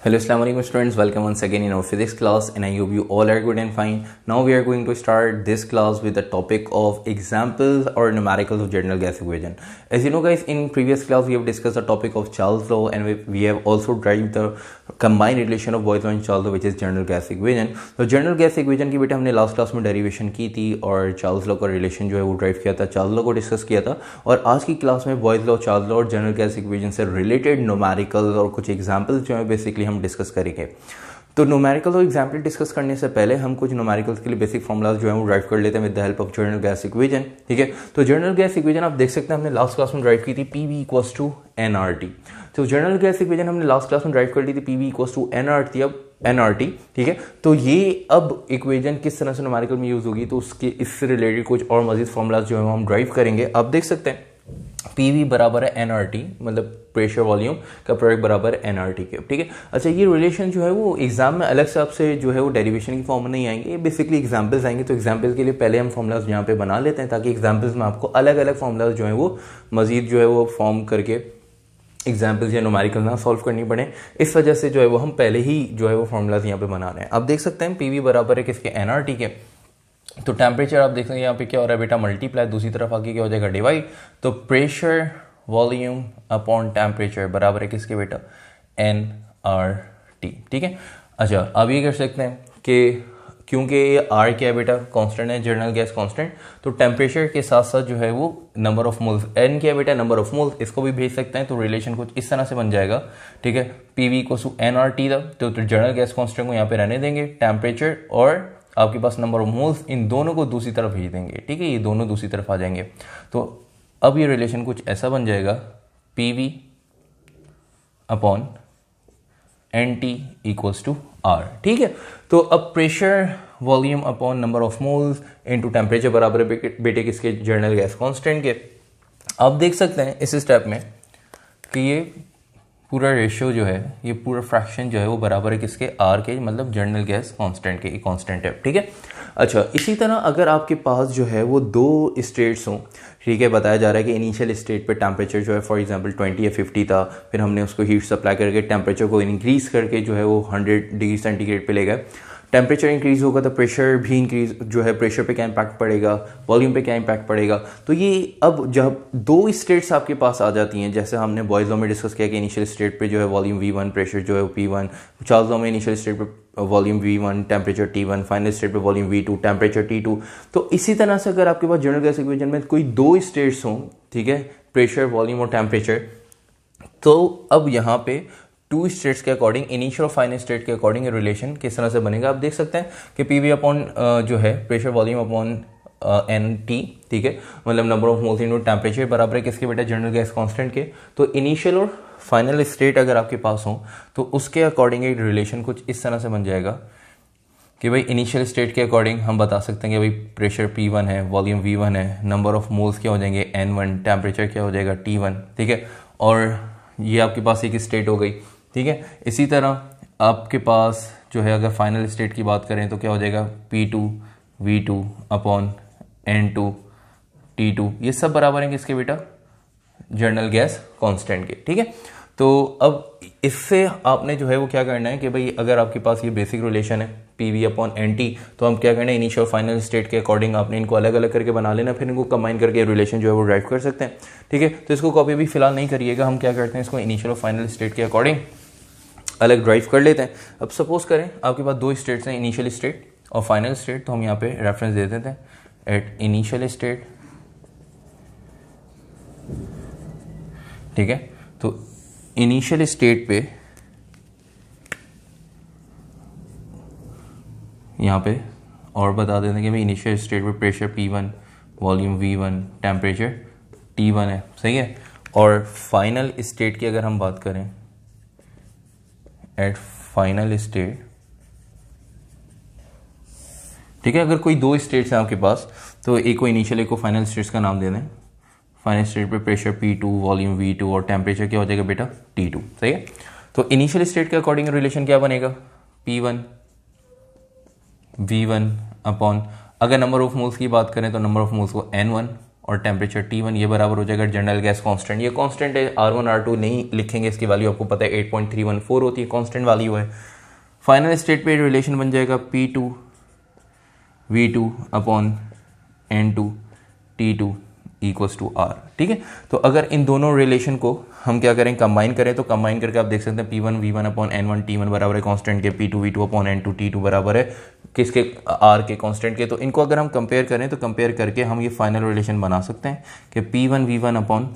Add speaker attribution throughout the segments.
Speaker 1: Hello, Assalamu alaikum students. Welcome once again in our physics class, and I hope you all are good and fine. Now we are going to start this class with the topic of examples or numericals of general gas equation. As you know, guys, in previous class we have discussed the topic of Charles law, and we have also derived the combined relation of Boyle's law and Charles law, which is general gas equation. तो general gas equation की बेटा हमने last class में derivation की थी और Charles law का relation जो है वो ड्राइव किया था, चार्ल्स लॉ को डिस्कस किया था, और आज की क्लास में बॉयज लॉ, चार्ल्स लॉ और जनरल गैस इक्वेशन से रिलेटेड न्यूमेरिकल्स और कुछ एग्जांपल्स जो है बेसिकली हम डिस्कस करेंगे। तो न्यूमेरिकल और एग्जाम्पल डिस्कस करने से पहले हम कुछ न्यूमेरिकल्स के लिए बेसिक फॉर्मूलाज जो है वो ड्राइव कर लेते हैं with the help of general gas equation. ठीक है, तो जनरल गैस इक्वेशन आप देख सकते हैं हमने लास्ट क्लास में ड्राइव की थी पीवी इक्वल्स टू एनआरटी। तो जनरल गैस इक्वेशन हमने लास्ट क्लास में ड्राइव कर ली थी पीवी इक्वल्स टू एनआरटी, अब एनआरटी। ठीक है, तो ये अब इक्वेशन किस तरह से न्यूमेरिकल में यूज होगी, तो उसके इससे रिलेटेड कुछ और मजीद फॉर्मूलाज जो है हम ड्राइव करेंगे। आप देख सकते हैं पीवी बराबर है एनआरटी, मतलब प्रेशर वॉल्यूम का प्रोडक्ट बराबर है एनआरटी के। ठीक है, अच्छा, ये रिलेशन जो है वो एग्जाम में अलग से आपसे जो है वो डेरिवेशन की फॉर्म में नहीं आएंगे, बेसिकली एग्जांपल्स आएंगे। तो एग्जांपल के लिए पहले हम फॉर्मूलाज यहाँ पे बना लेते हैं ताकि एग्जांपल्स में आपको अलग अलग फॉर्मूलाज जो है वो मजीद जो है वो फॉर्म करके एग्जाम्पल्स या न्यूमेरिकल ना सॉल्व करनी पड़े। इस वजह से जो है वो हम पहले ही जो है वो फॉर्मूलाज यहाँ पे बना रहे हैं। अब देख सकते हैं पीवी बराबर है किसके, एनआरटी के। तो टेम्परेचर आप देख सकते हैं यहाँ पे क्या हो रहा है बेटा, मल्टीप्लाई, दूसरी तरफ आगे क्या हो जाएगा, डिवाइड। तो प्रेशर वॉल्यूम अपॉन टेम्परेचर बराबर है किसके बेटा, एन आर टी। ठीक है, अच्छा अब ये कर सकते हैं कि क्योंकि ये आर क्या है बेटा, कांस्टेंट है, जनरल गैस कांस्टेंट, तो टेम्परेचर के साथ साथ जो है वो नंबर ऑफ मोल्स, एन क्या है बेटा, नंबर ऑफ मोल्स, इसको भी भेज सकते हैं। तो रिलेशन कुछ इस तरह से बन जाएगा। ठीक है, पीवी को एन आर टी, तो जनरल गैस कांस्टेंट को यहाँ पे रहने देंगे, टेम्परेचर और आपके पास नंबर ऑफ मोल्स, इन दोनों को दूसरी तरफ भेज देंगे। ठीक है, ये दोनों दूसरी तरफ आ जाएंगे। तो अब ये रिलेशन कुछ ऐसा बन जाएगा, PV upon N T equals to R. ठीक है, तो अब pressure volume upon number of moles into temperature बराबर है बेटे किसके, जनरल गैस कांस्टेंट के। आप देख सकते हैं इस स्टेप में कि ये पूरा रेशियो जो है, ये पूरा फ्रैक्शन जो है वो बराबर है किसके, आर के, मतलब जनरल गैस कांस्टेंट के, कांस्टेंट है। ठीक है, अच्छा इसी तरह अगर आपके पास जो है वो दो स्टेट्स हों, ठीक है, बताया जा रहा है कि इनिशियल स्टेट पे टेम्परेचर जो है फॉर एग्जांपल 20 या 50 था, फिर हमने उसको हीट सप्लाई करके टेम्परेचर को इंक्रीज करके जो है वो 100 डिग्री सेंटीग्रेड पे ले गए। टेम्परेचर इंक्रीज होगा तो प्रेशर भी इंक्रीज जो है, प्रेशर पे क्या इम्पैक्ट पड़ेगा, वॉल्यूम पे क्या इम्पैक्ट पड़ेगा। तो ये अब जब दो स्टेट्स आपके पास आ जाती हैं, जैसे हमने बॉयज लॉ में डिस्कस किया कि इनिशियल स्टेट पे जो है वॉल्यूम V1, प्रेशर जो है P1, चार्ल्स लॉ में इनिशियल स्टेट पे volume V1, temperature T1, final state पे वॉल्यूम V2, टेम्परेचर T2। तो इसी तरह से अगर आपके पास जनरल गैस इक्वेशन में कोई दो स्टेट्स हों, ठीक है, प्रेशर, वॉल्यूम और टेम्परेचर, तो अब यहाँ पे टू स्टेट्स के अकॉर्डिंग, इनिशियल और फाइनल स्टेट के अकॉर्डिंग रिलेशन किस तरह से बनेगा। आप देख सकते हैं कि पीवी अपॉन जो है pressure volume upon N T, ठीक है, मतलब number of moles into temperature बराबर है किसके बेटा, जनरल गैस कांस्टेंट के। तो इनिशियल और फाइनल स्टेट अगर आपके पास हो तो उसके अकॉर्डिंग एक रिलेशन कुछ इस तरह से बन जाएगा कि भाई इनिशियल स्टेट के अकॉर्डिंग हम बता सकते हैं कि भाई प्रेशर P1 है, वॉल्यूम V1 है, नंबर ऑफ मोल्स क्या हो जाएंगे N1, टेम्परेचर क्या हो जाएगा T1। ठीक है, और ये आपके पास एक स्टेट हो गई। ठीक है, इसी तरह आपके पास जो है अगर फाइनल स्टेट की बात करें तो क्या हो जाएगा, P2 V2 upon N2 T2, ये सब बराबर हैं किसके बेटा, जनरल गैस कांस्टेंट के। ठीक है, तो अब इससे आपने जो है वो क्या करना है कि भाई अगर आपके पास ये बेसिक रिलेशन है पीवी अपॉन एन टी, तो हम क्या करना है, इनिशियल फाइनल स्टेट के अकॉर्डिंग आपने इनको अलग अलग करके बना लेना, फिर इनको कंबाइन करके रिलेशन जो है वो ड्राइव कर सकते हैं। ठीक है, तो इसको कॉपी भी फिलहाल नहीं करिएगा, हम क्या करते हैं इसको इनिशियल और फाइनल स्टेट के अकॉर्डिंग अलग ड्राइव कर लेते हैं। अब सपोज करें आपके पास दो स्टेट्स हैं, इनिशियल स्टेट और फाइनल स्टेट, तो हम यहाँ पे रेफरेंस दे देते हैं एट इनिशियल स्टेट। ठीक है, तो इनिशियल स्टेट पे यहाँ पे और बता देते हैं कि भाई इनिशियल स्टेट पे pressure P1, volume V1, temperature T1 है, सही है। और फाइनल स्टेट की अगर हम बात करें एट फाइनल स्टेट, ठीक है, अगर कोई दो स्टेट्स हैं आपके पास तो एक को इनिशियल एक को फाइनल स्टेट्स का नाम दे दें। फाइनल स्टेट पे प्रेशर P2, वॉल्यूम V2 और टेम्परेचर क्या हो जाएगा बेटा, T2, सही है। तो इनिशियल स्टेट के अकॉर्डिंग रिलेशन क्या बनेगा, P1 V1 अपॉन, अगर नंबर ऑफ मोल्स की बात करें तो नंबर ऑफ मोल्स को N1 और टेम्परेचर T1 ये बराबर हो जाएगा जनरल गैस कांस्टेंट। ये कांस्टेंट है, R1 R2 नहीं लिखेंगे, इसकी वैल्यू आपको पता है 8.314 होती है, कांस्टेंट वैल्यू है। फाइनल स्टेट पे रिलेशन बन जाएगा P2 V2 upon N2 T2 equals to R। ठीक है, तो अगर इन दोनों रिलेशन को हम क्या करें, कंबाइन करें, तो कंबाइन करके आप देख सकते हैं P1 V1 upon N1 T1 बराबर है कांस्टेंट के, P2 V2 upon N2 T2 बराबर है किसके, R के कांस्टेंट के। तो इनको अगर हम कंपेयर करें तो कंपेयर करके हम ये फाइनल रिलेशन बना सकते हैं कि P1 V1 upon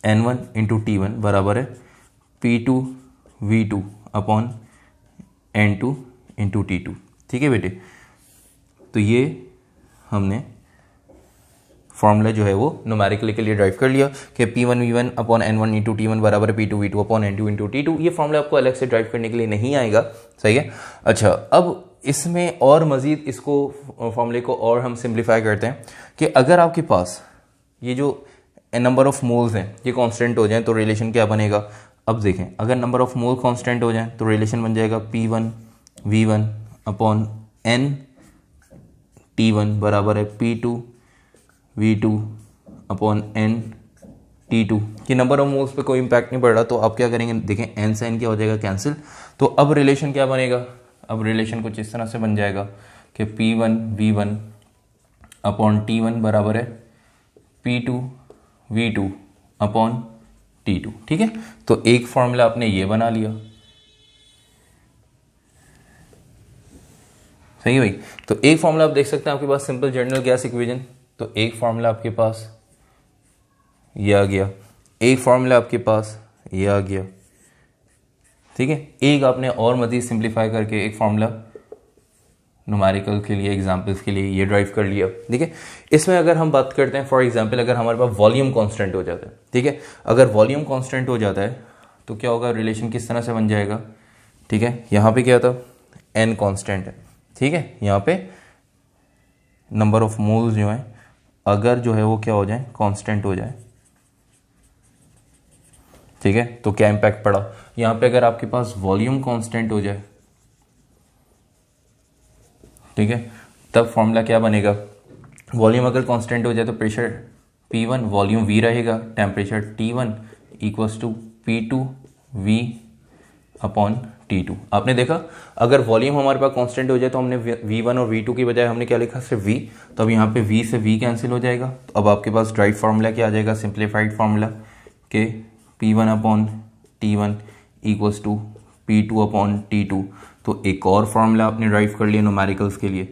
Speaker 1: N1 into T1 बराबर है P2 V2 upon N2 into T2। ठीक है बेटे, तो ये हमने फॉर्मूला जो है वो न्यूमेरिकली के लिए ड्राइव कर लिया कि P1 V1 upon N1 into T1 बराबर है P2 V2 upon N2 into T2। ये फॉर्मूला आपको अलग से ड्राइव करने के लिए नहीं आएगा, सही है। अच्छा, अब इसमें और मज़ीद इसको फॉर्मूले को और हम सिंप्लीफाई करते हैं कि अगर आपके पास ये जो नंबर ऑफ मोल्स हैं ये कांस्टेंट हो जाएं तो रिलेशन क्या बनेगा। अब देखें, अगर नंबर ऑफ मोल कांस्टेंट हो जाएं तो रिलेशन बन जाएगा P1 V1 upon N T1 बराबर है P2 V2 upon N T2। कि नंबर ऑफ मोल्स पे कोई इंपैक्ट नहीं पड़ रहा, तो आप क्या करेंगे, देखें N से N क्या हो जाएगा कैंसिल। तो अब रिलेशन क्या बनेगा, अब रिलेशन कुछ इस तरह से बन जाएगा कि P1 V1 अपॉन T1 बराबर है P2 V2 अपॉन T2। ठीक है, तो एक फॉर्मूला आपने ये बना लिया, सही है भाई। तो एक फॉर्मूला आप देख सकते हैं आपके पास सिंपल जनरल गैस इक्वेशन, तो एक फॉर्मूला आपके पास ये आ गया, एक फॉर्मूला आपके पास ये आ गया। ठीक है, एक आपने और मज़ीद सिंप्लीफाई करके एक फार्मूला न्यूमेरिकल के लिए, एग्जांपल्स के लिए ये ड्राइव कर लिया। ठीक है, इसमें अगर हम बात करते हैं फॉर एग्जांपल, अगर हमारे पास वॉल्यूम कांस्टेंट हो जाता है, ठीक है, अगर वॉल्यूम कांस्टेंट हो जाता है तो क्या होगा, रिलेशन किस तरह से बन जाएगा। ठीक है, यहाँ पे क्या था, n कांस्टेंट है, ठीक है, यहाँ पे नंबर ऑफ मोल्स जो है अगर जो है वो क्या हो जाए, कांस्टेंट हो जाए। ठीक है, तो क्या इंपैक्ट पड़ा यहाँ पे, अगर आपके पास वॉल्यूम कांस्टेंट हो जाए, ठीक है, तब फॉर्मूला क्या बनेगा, वॉल्यूम अगर कांस्टेंट हो जाए तो प्रेशर P1 वॉल्यूम V रहेगा, temperature T1 equals to P2 V upon T2। आपने देखा अगर वॉल्यूम हमारे पास कांस्टेंट हो जाए तो हमने V1 और V2 की बजाय हमने क्या लिखा, सिर्फ V, तो अब यहाँ पे V से V कैंसिल हो जाएगा। तो अब आपके पास ड्राइव फार्मूला क्या आ जाएगा, सिंप्लीफाइड फार्मूला के P1 upon T1 equals to P2 upon T2। तो एक और फार्मूला आपने ड्राइव कर लिया न्यूमेरिकल्स के लिए।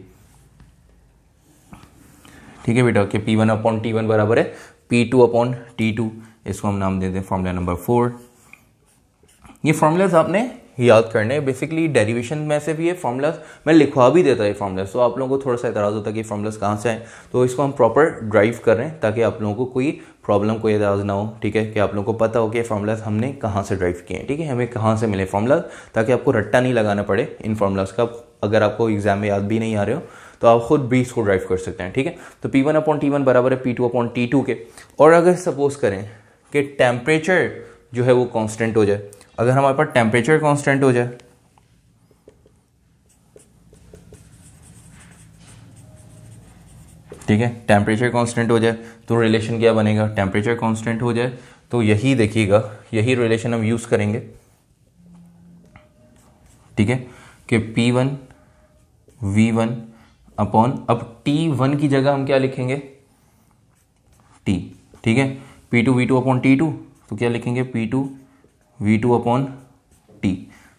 Speaker 1: ठीक है बेटा, कि P1 अपॉन T1 बराबर है P2 अपॉन T2, इसको हम नाम देते हैं फार्मूला नंबर 4। ये फार्मूलाज आपने याद करने हैं, बेसिकली डेरिवेशन में से भी ये फार्मूलाज मैं लिखवा भी देता है फार्मूलाज, तो आप लोगों को थोड़ा सा एतराज़ होता है कि फार्मूलाज कहाँ से आए, तो इसको हम प्रॉपर ड्राइव कर रहे हैं ताकि आप लोगों को कोई प्रॉब्लम, कोई एतराज़ ना हो। ठीक है, कि आप लोगों को पता हो कि फार्मूलाज हमने कहाँ से ड्राइव किए हैं, ठीक है, हमें कहाँ से मिले फार्मूलाज, ताकि आपको रट्टा नहीं लगाना पड़े इन फार्मूलाज का। अगर आपको एग्जाम में याद भी नहीं आ रहे हो तो आप खुद भी इसको ड्राइव कर सकते हैं। ठीक है, तो P1 अपॉन T1 बराबर है P2 अपॉन T2 के। और अगर सपोज करें कि टेम्परेचर जो है वो कांस्टेंट हो जाए, अगर हमारे पास टेम्परेचर कांस्टेंट हो जाए, ठीक है, टेम्परेचर कांस्टेंट हो जाए तो रिलेशन क्या बनेगा, टेम्परेचर कांस्टेंट हो जाए तो यही देखिएगा, यही रिलेशन हम यूज करेंगे। ठीक है, कि P1 V1 अपॉन, अब T1 की जगह हम क्या लिखेंगे, T। ठीक है, P2 V2 अपॉन T2, तो क्या लिखेंगे, P2 V2 अपॉन T।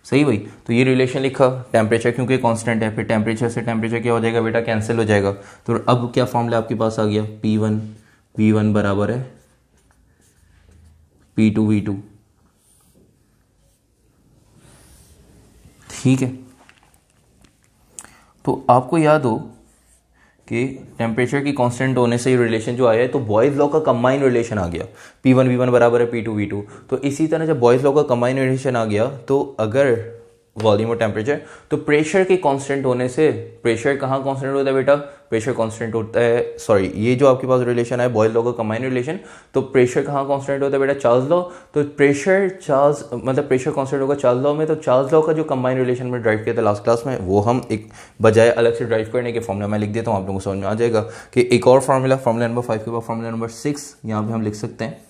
Speaker 1: सही भाई, तो ये रिलेशन लिखा, टेम्परेचर क्योंकि कांस्टेंट है, फिर टेम्परेचर से टेम्परेचर क्या हो जाएगा बेटा, कैंसिल हो जाएगा। तो अब क्या फॉर्मूला आपके पास आ गया, P1 V1 बराबर है P2 V2। ठीक है, तो आपको याद हो कि टेम्परेचर की कांस्टेंट होने से रिलेशन जो आया है, तो बॉयज़ लॉ का कंबाइन रिलेशन आ गया, P1 V1 बराबर है P2 V2। तो इसी तरह जब बॉयज़ लॉ का कंबाइन रिलेशन आ गया, तो अगर वॉल्यूम और टेम्परेचर। तो प्रेशर के कांस्टेंट होने से, प्रेशर कहाँ कांस्टेंट होता है बेटा, प्रेशर कांस्टेंट होता है, सॉरी ये जो आपके पास रिलेशन है बॉयल लॉ का कंबाइन रिलेशन, तो प्रेशर कहाँ कांस्टेंट होता है बेटा, चार्ल्स लॉ। तो प्रेशर चार्ल्स मतलब प्रेशर कांस्टेंट होगा चार्ल्स लॉ में। तो चार्ल्स लॉ का जो कंबाइन रिलेशन में ड्राइव किया था लास्ट क्लास में, वो हम एक बजाय अलग से ड्राइव करने के फॉर्मूला मैं लिख देता हूँ, आप लोगों को समझ में आ जाएगा कि एक और फार्मूला नंबर 5 के बाद फार्मूला नंबर 6 यहाँ पे हम लिख सकते हैं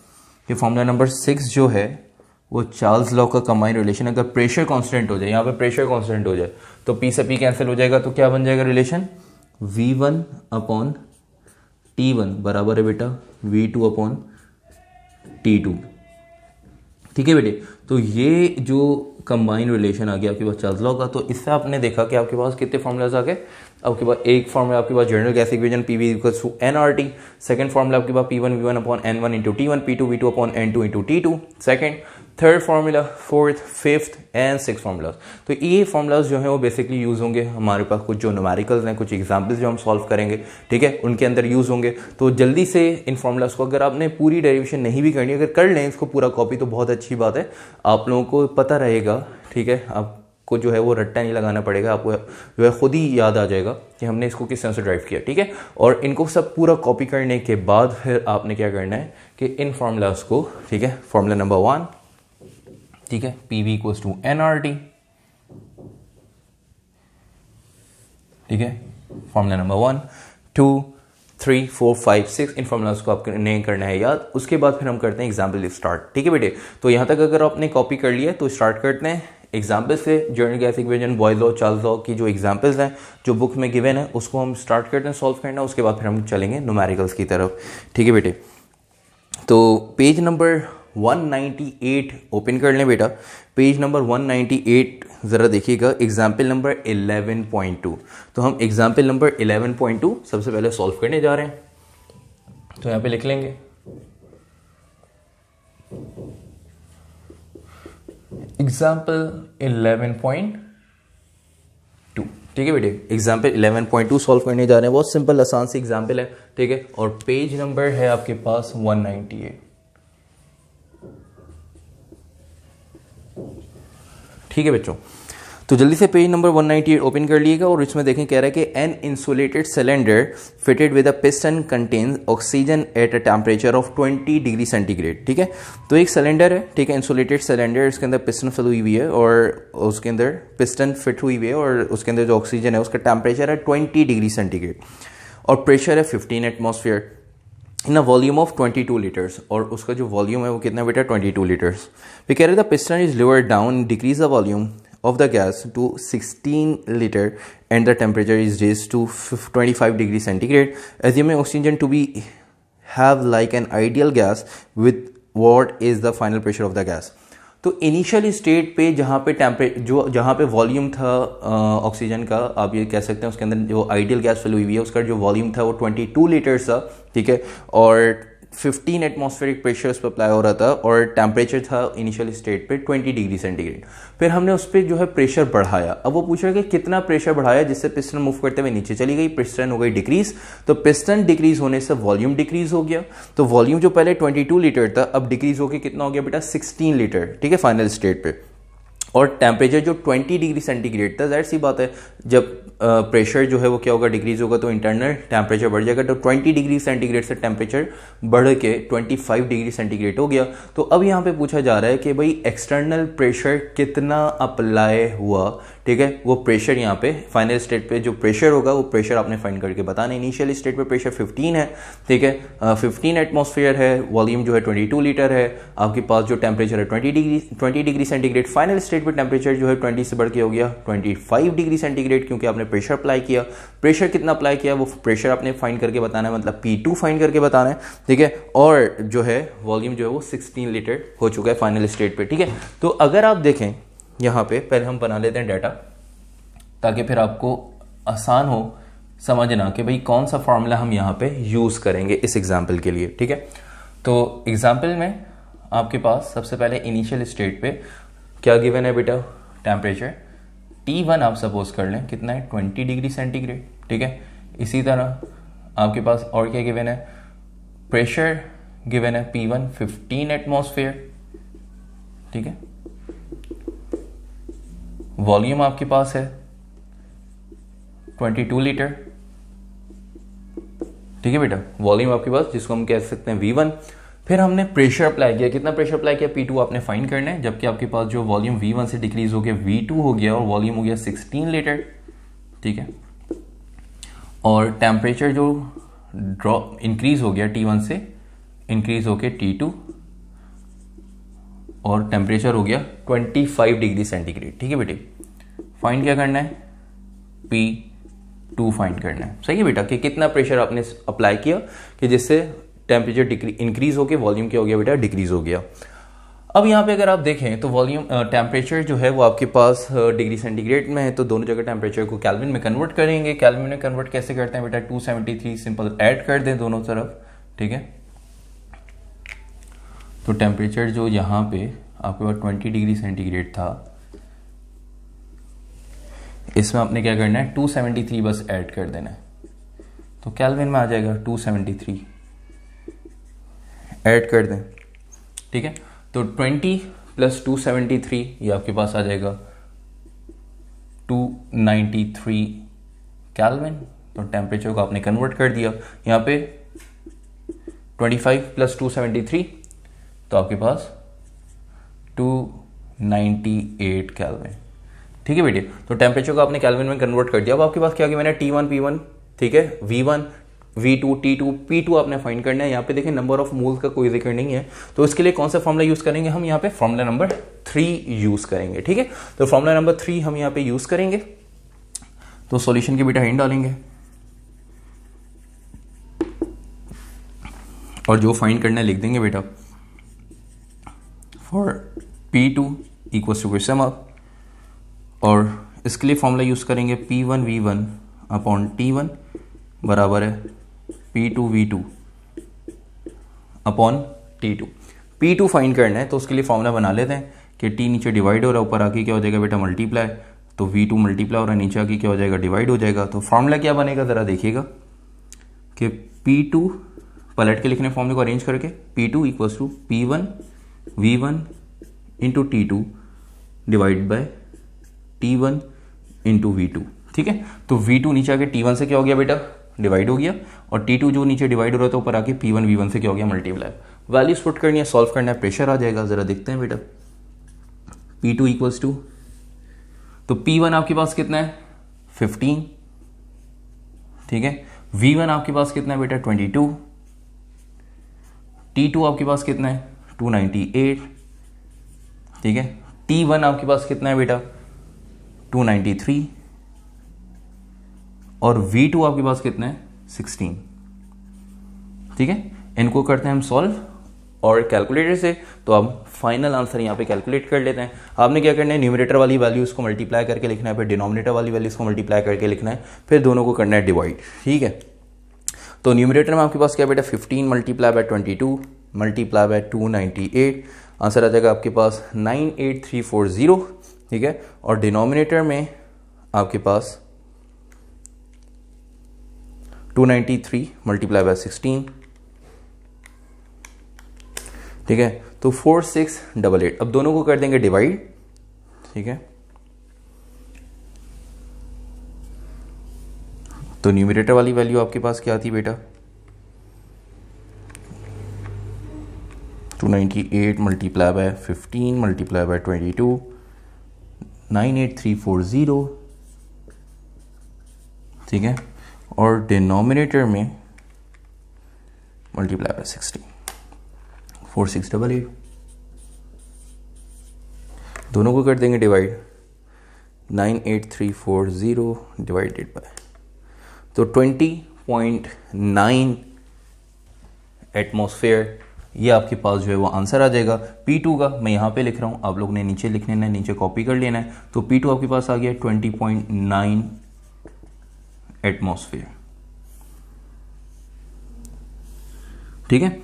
Speaker 1: कि फार्मूला नंबर 6 जो है वो चार्ल्स लॉ का कंबाइन रिलेशन। अगर प्रेशर कांस्टेंट हो जाए, यहाँ पे प्रेशर कांस्टेंट हो जाए तो पी से पी कैंसिल हो जाएगा, तो क्या बन जाएगा रिलेशन, V1 अपॉन T1 बराबर है बेटा V2 अपॉन T2। ठीक है बेटे, तो ये जो कंबाइन रिलेशन आ गया आपके पास चार्ल्स लॉ का। तो इससे आपने देखा कि आपके पास कितने फॉर्मूलाज आ गए, आपके पास एक फॉर्मूला आपके पास general gas equation PV equals to nRT, second formula आपके पास P1 V1 upon N1 into T1, P2 V2 upon N2 into T2, second, third formula, fourth, fifth and six formulas. तो ये formulas जो हैं वो basically use होंगे हमारे पास कुछ जो न्यूमेरिकल्स हैं, कुछ एग्जांपल्स जो हम सॉल्व करेंगे, ठीक है, उनके अंदर यूज होंगे। तो जल्दी से इन फार्मूलाज को, अगर आपने पूरी डेरिवेशन नहीं भी करनी, अगर कर लें इसको पूरा कॉपी तो बहुत अच्छी बात है, आप लोगों को पता रहेगा, ठीक है, आपको जो है वो रट्टा नहीं लगाना पड़ेगा, आपको जो है खुद ही याद आ जाएगा कि हमने इसको किस तरह से ड्राइव किया। ठीक है, और इनको सब पूरा कॉपी करने के बाद फिर आपने क्या करना है कि इन फार्मूलाज को, ठीक है, फार्मूला नंबर 1, ठीक है, PV इक्वल्स टू nRT, ठीक है, फार्मूला नंबर 1, 2, 3, 4, 5, 6 इन फार्मूलाज को आपने करना है याद। उसके बाद फिर हम करते हैं एग्जाम्पल स्टार्ट। ठीक है बेटे, तो यहां तक अगर आपने कॉपी कर लिया तो स्टार्ट करते हैं एग्जाम्पल से। General gas equation, Boyle law, Charles law की जो एग्जाम्पल्स हैं जो बुक में गिवन है उसको हम स्टार्ट करते हैं सॉल्व करना। उसके बाद फिर हम चलेंगे न्यूमेरिकल्स की तरफ। ठीक है बेटे, तो पेज नंबर 198 ओपन कर लें बेटा। पेज नंबर 198 ज़रा देखिएगा, एग्जाम्पल नंबर 11.2। तो हम एग्जाम्पल नंबर 11.2 सबसे पहले सॉल्व करने जा रहे हैं। तो यहाँ पे लिख लेंगे एग्जाम्पल 11.2। ठीक है बेटे, एग्जाम्पल 11.2 सॉल्व करने जा रहे हैं। बहुत सिंपल आसान सी एग्जाम्पल है, ठीक है, और पेज नंबर है आपके पास 198। ठीक है बच्चों, तो जल्दी से पेज नंबर 198 ओपन कर लीजिएगा और इसमें देखें कह रहा है कि an insulated cylinder fitted with a piston contains oxygen at a temperature of 20 degree centigrade. ठीक है, तो एक सिलेंडर है, ठीक है, इंसुलेटेड सिलेंडर, इसके अंदर पिस्टन फिल हुई हुई है और उसके अंदर पिस्टन फिट हुई हुई है और उसके अंदर जो ऑक्सीजन है उसका टेम्परेचर है 20 डिग्री सेंटीग्रेड और प्रेशर है 15 atmosphere in a volume of 22 litres. और उसका जो वॉल्यूम है वो कितना बेटा, 22 लीटर्स। वे कह रहे थे piston is lower down, decrease the volume of the gas to 16 liter and the temperature is raised to 25 degree centigrade, assuming oxygen to be have like an ideal gas with what is the final pressure of the gas। तो initial state पे जहाँ पे जहाँ पे volume था oxygen का, आप ये कह सकते हैं उसके अंदर जो आइडियल गैस फिल हुई हुई है उसका जो वॉल्यूम था वो 22 लीटर्स था। ठीक है, और 15 एटमॉस्फेरिक प्रेशर उस पर अप्लाई हो रहा था और टेम्परेचर था इनिशियल स्टेट पे 20 डिग्री सेंटीग्रेड। फिर हमने उस पर जो है प्रेशर बढ़ाया। अब वो पूछ रहा है कि कितना प्रेशर बढ़ाया जिससे पिस्टन मूव करते हुए नीचे चली गई, पिस्टन हो गई डिक्रीज। तो पिस्टन डिक्रीज होने से वॉल्यूम डिक्रीज हो गया। तो वॉल्यूम जो पहले 22 लीटर था अब डिक्रीज होकर कितना हो गया बेटा, 16 लीटर। ठीक है, फाइनल स्टेट पे। और टेम्परेचर जो 20 डिग्री सेंटीग्रेड था, ज़ाहिर सी बात है जब प्रेशर जो है वो क्या होगा, डिक्रीज होगा, तो इंटरनल टेम्परेचर बढ़ जाएगा। तो 20 डिग्री सेंटीग्रेड से टेम्परेचर बढ़ के 25 डिग्री सेंटीग्रेड हो गया। तो अब यहाँ पे पूछा जा रहा है कि भाई एक्सटर्नल प्रेशर कितना अप्लाई हुआ। ठीक है, वो प्रेशर यहाँ पे फाइनल स्टेट पे जो प्रेशर होगा वो प्रेशर आपने फाइंड करके बताना। इनिशियल स्टेट पे प्रेशर 15 है, ठीक है, 15 एटमॉस्फेयर है, वॉल्यूम जो है 22 लीटर है, आपके पास जो टेम्परेचर है 20 डिग्री सेंटीग्रेड। फाइनल स्टेट पे टेम्परेचर जो है 20 से बढ़ के हो गया 25 डिग्री सेंटीग्रेड, क्योंकि आपने प्रेशर अप्लाई किया। प्रेशर कितना अप्लाई किया वो प्रेशर आपने फाइंड करके बताना है, मतलब P2 फाइंड करके बताना है। ठीक है, और जो है वॉल्यूम जो है वो 16 लीटर हो चुका है फाइनल स्टेट पे। ठीक है, तो अगर आप देखें यहाँ पे, पहले हम बना लेते हैं डाटा ताकि फिर आपको आसान हो समझना कि भाई कौन सा फॉर्मूला हम यहाँ पे यूज करेंगे इस एग्जाम्पल के लिए। ठीक है, तो एग्जाम्पल में आपके पास सबसे पहले इनिशियल स्टेट पे क्या गिवन है बेटा, टेम्परेचर T1 आप सपोज कर लें कितना है, 20 डिग्री सेंटीग्रेड। ठीक है, इसी तरह आपके पास और क्या गिवन है, प्रेशर गिवन है P1 15 एटमॉस्फेयर। ठीक है, वॉल्यूम आपके पास है 22 लीटर, ठीक है बेटा, वॉल्यूम आपके पास जिसको हम कह सकते हैं V1। फिर हमने प्रेशर अप्लाई किया, कितना प्रेशर अप्लाई किया, P2 आपने फाइंड करना है, जबकि आपके पास जो वॉल्यूम V1 से डिक्रीज हो गया V2 हो गया और वॉल्यूम हो गया 16 लीटर, ठीक है। और टेम्परेचर जो ड्रॉप इंक्रीज हो गया T1 से इंक्रीज हो गया T2 और टेम्परेचर हो गया 25 डिग्री सेंटीग्रेड, ठीक है बेटे। फाइंड क्या करना है, P2 फाइंड करना है, सही है बेटा, कि कितना प्रेशर आपने अप्लाई किया कि जिससे टेम्परेचर इंक्रीज होकर वॉल्यूम क्या हो गया बेटा, डिक्रीज हो गया। अब यहाँ पे अगर आप देखें तो वॉल्यूम टेम्परेचर जो है वो आपके पास डिग्री सेंटीग्रेड में है, तो दोनों जगह टेम्परेचर को केल्विन में कन्वर्ट करेंगे। केल्विन में कन्वर्ट कैसे करते हैं बेटा, 273 सिंपल ऐड कर दें दोनों तरफ, ठीक है। तो टेम्परेचर जो यहाँ पे आपके पास 20 डिग्री सेंटीग्रेड था, इसमें आपने क्या करना है, 273 बस ऐड कर देना है, तो केल्विन में आ जाएगा 273, ऐड कर दें, ठीक है। तो 20 प्लस 273 ये आपके पास आ जाएगा 293 केल्विन। तो टेम्परेचर को आपने कन्वर्ट कर दिया, यहाँ पे 25 प्लस 273 तो आपके पास 298 केल्विन, ठीक है बेटे। तो टेम्परेचर को आपने केल्विन में कन्वर्ट कर दिया। अब आपके पास क्या मैंने T1 P1, ठीक है, V1 V2 T2 P2 आपने फाइंड करना है। यहाँ पे देखें नंबर ऑफ मोल्स का कोई जिक्र नहीं है, तो इसके लिए कौन सा फॉर्मूला यूज करेंगे हम, यहाँ पे फॉर्मूला नंबर 3 यूज करेंगे, ठीक है। तो फॉर्मूला नंबर 3 हम यहाँ पे यूज करेंगे। तो सॉल्यूशन के बेटा हिंट डालेंगे और जो फाइंड करना है लिख देंगे बेटा। For P2 equals to sum up, और इसके लिए फॉर्मूला यूज करेंगे P1 V1 अपॉन T1 बराबर है P2 V2 upon T2। P2 find करना है, तो उसके लिए फॉर्मूला बना लेते हैं कि T नीचे डिवाइड हो रहा है, ऊपर आके क्या हो जाएगा बेटा मल्टीप्लाई, तो V2 मल्टीप्लाई हो रहा है, नीचे आके क्या हो जाएगा डिवाइड हो जाएगा। तो फॉर्मूला क्या बनेगा जरा देखिएगा कि P2 पलट के लिखने फॉर्मूले को अरेंज करके, P2 equals to P1 V1 into T2 divide by T1 into V2, ठीक है। तो V2 नीचे आके T1 से क्या हो गया बेटा, डिवाइड हो गया, और T2 जो नीचे डिवाइड हो रहा था ऊपर आके P1 V1 से क्या हो गया मल्टीप्लाई। वैल्यूज पुट करनी है, सॉल्व करना है, प्रेशर आ जाएगा, जरा देखते हैं बेटा। P2 इक्वल्स टू, तो P1 आपके पास कितना है 15, ठीक है। V1 आपके पास कितना है बेटा 22, T2 आपके पास कितना है 298, ठीक है। T1 आपके पास कितना है बेटा 293, और V2 आपके पास कितना है 16, ठीक है। इनको करते हैं हम सॉल्व और कैलकुलेटर से, तो अब फाइनल आंसर यहाँ पे कैलकुलेट कर लेते हैं। आपने क्या करना है, न्यूमरेटर वाली वैल्यूज को मल्टीप्लाई करके लिखना है, फिर डिनोमिनेटर वाली वैल्यूज को मल्टीप्लाई करके लिखना है, फिर दोनों को करना है डिवाइड, ठीक है। तो न्यूमरेटर में आपके पास क्या बेटा 15 multiply by 22 multiply by 298, answer आ जाएगा आपके पास 98340, ठीक है। और डिनोमिनेटर में आपके पास 293 मल्टीप्लाई बाय 16, ठीक है। तो 4688, अब दोनों को कर देंगे डिवाइड, ठीक है। तो न्यूमरेटर वाली वैल्यू आपके पास क्या आती बेटा 298 मल्टीप्लाई बाय 15 मल्टीप्लाई बाय 22, 98340, ठीक है। और डिनोमिनेटर में मल्टीप्लाई बाय 16, 4688, दोनों को कर देंगे डिवाइड, 98340 डिवाइडेड बाय, तो 20.9 एटमॉस्फेयर, ये आपके पास जो है वो आंसर आ जाएगा। P2 का मैं यहाँ पे लिख रहा हूँ, आप लोग ने नीचे लिख लेना है, नीचे कॉपी कर लेना है। तो P2 आपके पास आ गया 20.9 एटमॉस्फेयर, ठीक है।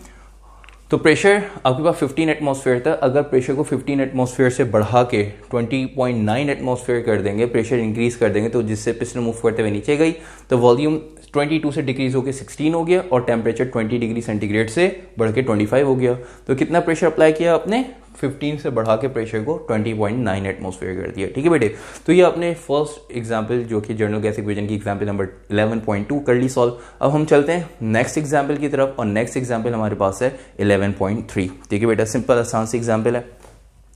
Speaker 1: तो प्रेशर आपके पास 15 एटमॉस्फेयर था, अगर प्रेशर को 15 एटमॉस्फेयर से बढ़ा के 20.9 एटमॉस्फेयर कर देंगे, प्रेशर इंक्रीज कर देंगे, तो जिससे पिस्टन मूव करते हुए नीचे गई, तो वॉल्यूम 22 से डिक्रीज होकर 16 हो गया और टेम्परेचर 20 डिग्री सेंटीग्रेड से बढ़ के 25 हो गया। तो कितना प्रेशर अप्लाई किया आपने 15 से बढ़ा के प्रेशर को 20.9 एटमॉस्फेयर कर दिया। ठीक है बेटे, तो ये आपने फर्स्ट एग्जांपल जो कि जनरल गैस इक्वेशन की एग्जांपल नंबर 11.2 कर ली सॉल्व। अब हम चलते हैं नेक्स्ट एग्जांपल की तरफ, और नेक्स्ट एग्जांपल हमारे पास है 11.3। ठीक है बेटा, सिंपल आसान सी एग्जांपल है,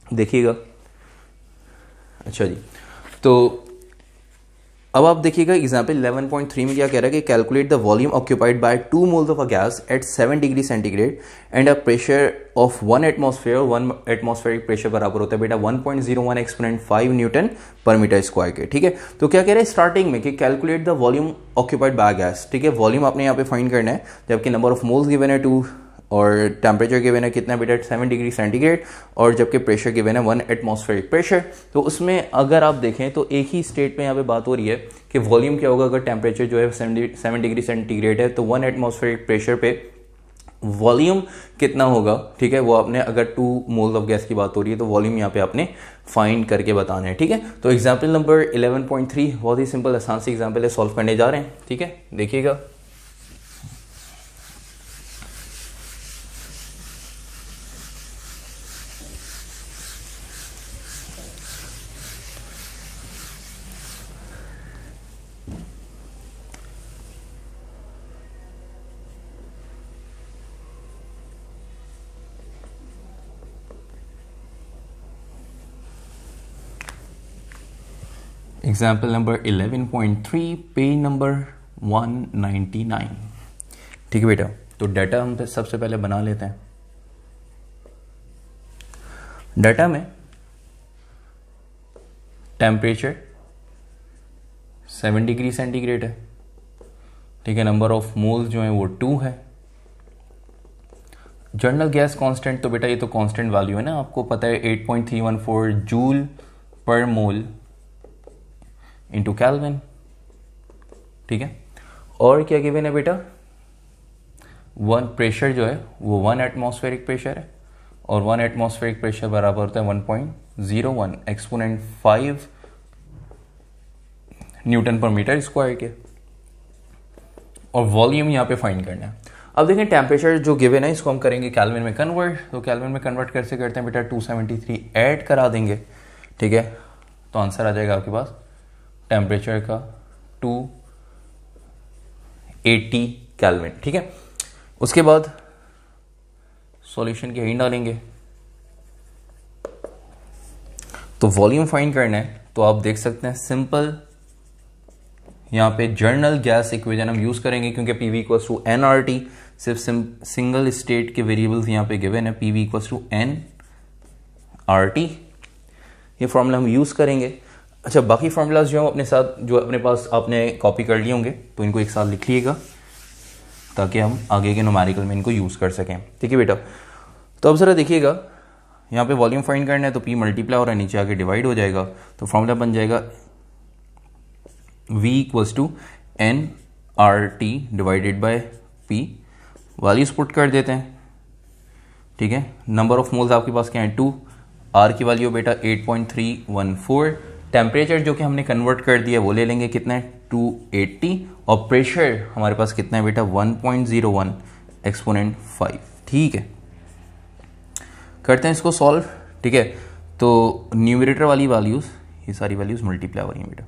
Speaker 1: देखिएगा। अच्छा जी, तो अब आप देखिएगा एग्जाम्पल 11.3 में क्या कह रहा है कि calculate the volume occupied by 2 moles of a gas at 7 degree centigrade and a pressure of 1 atmosphere. 1 atmospheric pressure बराबर होता है बेटा 1.01 एक्सपोनेंट 5 न्यूटन पर मीटर स्क्वायर के। ठीक है, तो क्या कह रहे हैं स्टार्टिंग में कि calculate the volume occupied by gas. ठीक है, वॉल्यूम आपने यहाँ पे फाइंड करना है, जबकि नंबर ऑफ मोल्स गिवन है 2 और टेम्परेचर गिवन है कितना बेटा 7 डिग्री सेंटीग्रेड, और जबकि प्रेशर गिवन है 1 एटमॉस्फेरिक प्रेशर। तो उसमें अगर आप देखें तो एक ही स्टेट में यहाँ पे बात हो रही है कि वॉल्यूम क्या होगा अगर टेम्परेचर जो है 7 डिग्री सेंटीग्रेड है, तो 1 एटमॉस्फेरिक प्रेशर पे वॉल्यूम कितना होगा। ठीक है, वो आपने अगर 2 मोल्स ऑफ गैस की बात हो रही है तो वॉल्यूम यहाँ पे आपने फाइंड करके बताना है। ठीक है, तो एग्जाम्पल नंबर 11.3 बहुत ही सिंपल आसान सी एग्जाम्पल है, सॉल्व करने जा रहे हैं। ठीक है, देखिएगा। Example number 11.3 page number 199। ठीक है बेटा, तो डाटा हम सबसे पहले बना लेते हैं। डाटा में टेम्परेचर 7 डिग्री सेंटीग्रेड है। ठीक है, नंबर ऑफ मोल्स जो है वो 2 है। जनरल गैस कांस्टेंट, तो बेटा ये तो कांस्टेंट वैल्यू है ना, आपको पता है 8.314 जूल पर मोल इंटू कैल्विन। ठीक है, और क्या गिवन है बेटा, प्रेशर जो है वो 1 एटमॉस्फेरिक प्रेशर है, और 1 एटमॉस्फेरिक प्रेशर बराबर होता है 1.01 एक्सपोनेंट 5 न्यूटन पर मीटर स्क्वायर के, और वॉल्यूम यहाँ पे फाइंड करना है। अब देखें टेम्परेचर जो गिवन है इसको हम करेंगे कैल्विन में कन्वर्ट, तो कैल्विन में कन्वर्ट कैसे करते हैं बेटा 273 ऐड करा देंगे। ठीक है, तो आंसर आ जाएगा आपके पास टेम्परेचर का 280 कैल्विन। ठीक है, उसके बाद सॉल्यूशन के ही डालेंगे, तो वॉल्यूम फाइंड करना है। तो आप देख सकते हैं सिंपल यहाँ पे जर्नल गैस इक्वेशन हम यूज करेंगे, क्योंकि PV equals to N R T, सिर्फ सिंगल स्टेट के वेरिएबल्स यहाँ पे गिवन है, PV equals to N R T, ये फॉर्मूला हम यूज करेंगे। अच्छा, बाकी फॉर्मूलाज जो अपने साथ जो अपने पास आपने कॉपी कर लिए होंगे तो इनको एक साथ लिख लीजिएगा ताकि हम आगे के न्यूमेरिकल में इनको यूज कर सकें। ठीक है बेटा, तो अब जरा देखिएगा यहाँ पे वॉल्यूम फाइंड करना है, तो पी मल्टीप्लाई हो रहा है, नीचे आके डिवाइड हो जाएगा, तो फॉर्मूला बन जाएगा V equals to N R T divided by P. Values put कर देते हैं। ठीक है, नंबर ऑफ मोल्स आपके पास क्या है 2, आर की वैल्यू बेटा 8.314, टेम्परेचर जो कि हमने कन्वर्ट कर दिया वो ले लेंगे कितना है 280, और प्रेशर हमारे पास कितना है बेटा 1.01 एक्सपोनेंट 5। ठीक है, करते हैं इसको सॉल्व। ठीक है, तो न्यूमरेटर वाली वैल्यूज, ये सारी वैल्यूज मल्टीप्लाई हो रही हैं बेटा,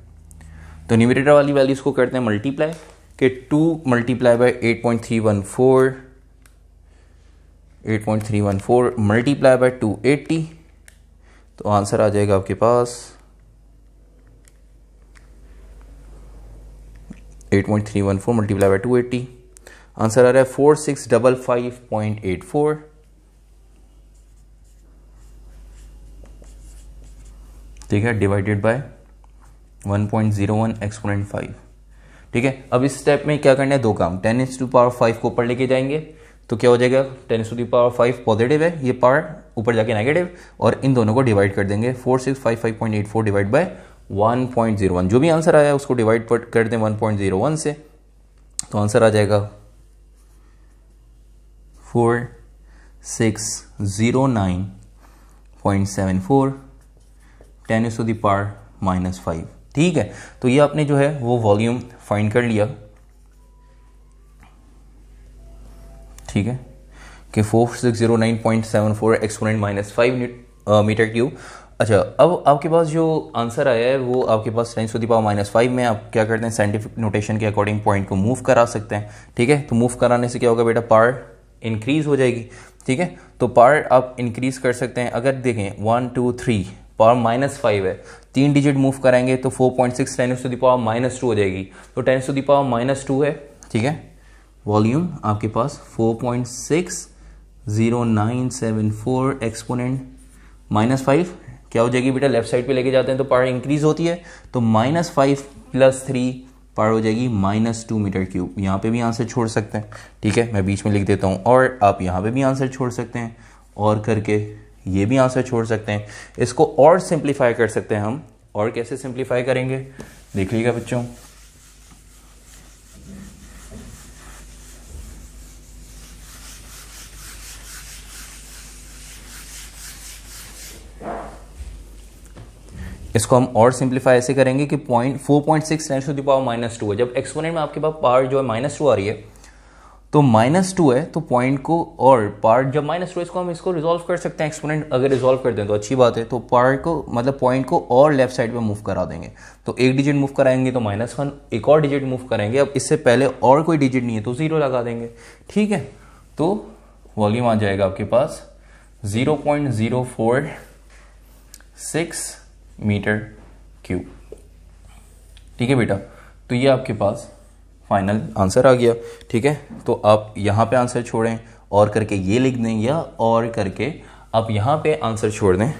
Speaker 1: तो न्यूमरेटर वाली वैल्यूज को करते हैं मल्टीप्लाई, कि 2 मल्टीप्लाई बाय 8.314 मल्टीप्लाई बाय 280, तो आंसर आ जाएगा आपके पास 8.314 मल्टीप्लाई बाय 280, आंसर आ रहा है 4655.84। ठीक है, डिवाइडेड बाय 1.01 एक्सपोनेंट 5। ठीक है, अब इस स्टेप में क्या करना है, दो काम, 10⁵5 को ऊपर लेके जाएंगे तो क्या हो जाएगा 10⁵5 पॉजिटिव है, ये पावर ऊपर जाके नेगेटिव, और इन दोनों को डिवाइड कर देंगे 4655.84 डिवाइड बाय 1.01, जो भी आंसर आया उसको डिवाइड कर दें 1.01 से, तो आंसर आ जाएगा 4609.74 10⁻⁻5। ठीक है, तो ये आपने जो है वो वॉल्यूम फाइंड कर लिया। ठीक है, कि 4609.74 एक्सपोनेंट -5 मीटर क्यूब। अच्छा, अब आपके पास जो आंसर आया है वो आपके पास 10⁻⁻5 में आप क्या करते हैं, साइंटिफिक नोटेशन के अकॉर्डिंग पॉइंट को मूव करा सकते हैं। ठीक है, तो मूव कराने से क्या होगा बेटा, पावर इंक्रीज हो जाएगी। ठीक है, तो पावर आप इंक्रीज कर सकते हैं। अगर देखें 1 2 3 पावर -5 है, 3 डिजिट मूव कराएंगे तो 4.6 10⁻⁻2 हो जाएगी। तो 10⁻⁻2 है। ठीक है, वॉल्यूम आपके पास 4.60974 एक्सपोनेंट -5 क्या हो जाएगी बेटा, लेफ्ट साइड पे लेके जाते हैं तो पावर इंक्रीज होती है, तो -5 + 3 पावर हो जाएगी -2 मीटर क्यूब। यहाँ पे भी आंसर छोड़ सकते हैं। ठीक है, मैं बीच में लिख देता हूँ, और आप यहाँ पे भी आंसर छोड़ सकते हैं, और करके ये भी आंसर छोड़ सकते हैं। इसको और सिंप्लीफाई कर सकते हैं हम। और कैसे सिंप्लीफाई करेंगे देख लीजिएगा बच्चों। इसको हम और सिंप्लीफाई ऐसे करेंगे कि 4.6 10⁻⁻2 है। जब एक्सपोनेंट में आपके पास पावर जो है -2 आ रही है, तो -2 है, तो पॉइंट को और पावर जब -2 है, इसको रिजॉल्व कर सकते हैं। एक्सपोनेंट अगर रिजॉल्व कर दें तो अच्छी बात है। तो पावर को मतलब पॉइंट को और लेफ्ट साइड पे मूव करा देंगे। तो एक डिजिट मूव कराएंगे तो -1, एक और डिजिट मूव करेंगे, अब इससे पहले और कोई डिजिट नहीं है तो 0 लगा देंगे। ठीक है, तो वॉल्यूम आ जाएगा आपके पास 0.046 मीटर क्यूब। ठीक है बेटा, तो ये आपके पास फाइनल आंसर आ गया। ठीक है, तो आप यहाँ पे आंसर छोड़ें और करके ये लिख दें, या और करके आप यहाँ पे आंसर छोड़ दें,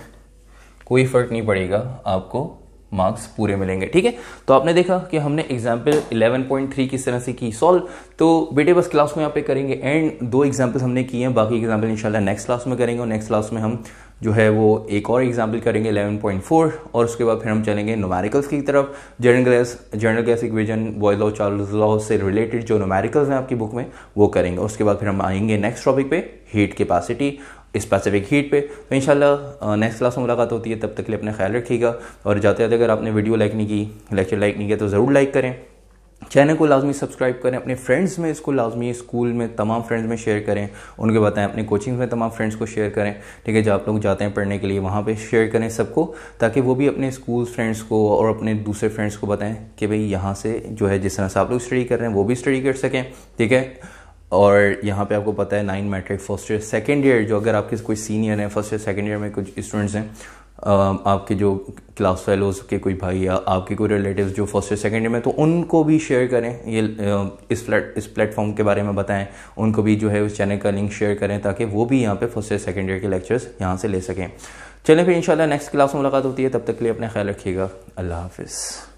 Speaker 1: कोई फर्क नहीं पड़ेगा, आपको मार्क्स पूरे मिलेंगे। ठीक है, तो आपने देखा कि हमने एग्जाम्पल 11.3 किस तरह से की सॉल्व। तो बेटे बस क्लास में यहाँ पे करेंगे एंड 2 एग्जाम्पल्स हमने किए हैं, बाकी एग्जाम्पल इंशाल्लाह नेक्स्ट क्लास में करेंगे। और नेक्स्ट क्लास में हम जो है वो एक और एग्जाम्पल करेंगे 11.4, और उसके बाद फिर हम चलेंगे न्यूमेरिकल्स की तरफ। General gas equation, Boyle law, Charles law से रिलेटेड जो न्यूमेरिकल्स हैं आपकी बुक में वो करेंगे। उसके बाद फिर हम आएंगे नेक्स्ट टॉपिक पे, हीट कैपेसिटी, स्पेसिफिक हीट पे। तो इंशाल्लाह नेक्स्ट क्लास में मुलाकात होती है, तब तक के लिए अपना ख्याल रखिएगा। और जाते जाते अगर आपने वीडियो लाइक नहीं की, लेक्चर लाइक नहीं किया तो ज़रूर लाइक करें, चैनल को लाजमी सब्सक्राइब करें, अपने फ्रेंड्स में इसको लाजमी स्कूल में तमाम फ्रेंड्स में शेयर करें, उनके बताएं, अपने कोचिंग में तमाम फ्रेंड्स को शेयर करें। ठीक है, जब आप लोग जाते हैं पढ़ने के लिए वहाँ पे शेयर करें सबको, ताकि वो भी अपने स्कूल फ्रेंड्स को और अपने दूसरे फ्रेंड्स को बताएं कि भाई यहाँ से जो है जिस तरह से आप लोग स्टडी कर रहे हैं वो भी स्टडी कर सकें। ठीक है, और यहाँ पे आपको पता है 9 matric first year second year, जो अगर आपके कोई सीनियर हैं फर्स्ट ईयर सेकेंड ईयर में कुछ स्टूडेंट्स हैं, आपके जो क्लास फेलोज के कोई भाई या आपके कोई रिलेटिव्स जो फर्स्ट ईयर सेकेंड ईयर में, तो उनको भी शेयर करें, ये इस प्लेटफॉर्म के बारे में बताएं, उनको भी जो है उस चैनल का लिंक शेयर करें, ताकि वो भी यहाँ पे फर्स्ट ईयर सेकेंड ईयर के लेक्चर्स यहाँ से ले सकें। चलें फिर इंशाल्लाह नेक्स्ट क्लास में मुलाकात होती है, तब तक के लिए अपना ख्याल रखिएगा। अल्लाह हाफिज़।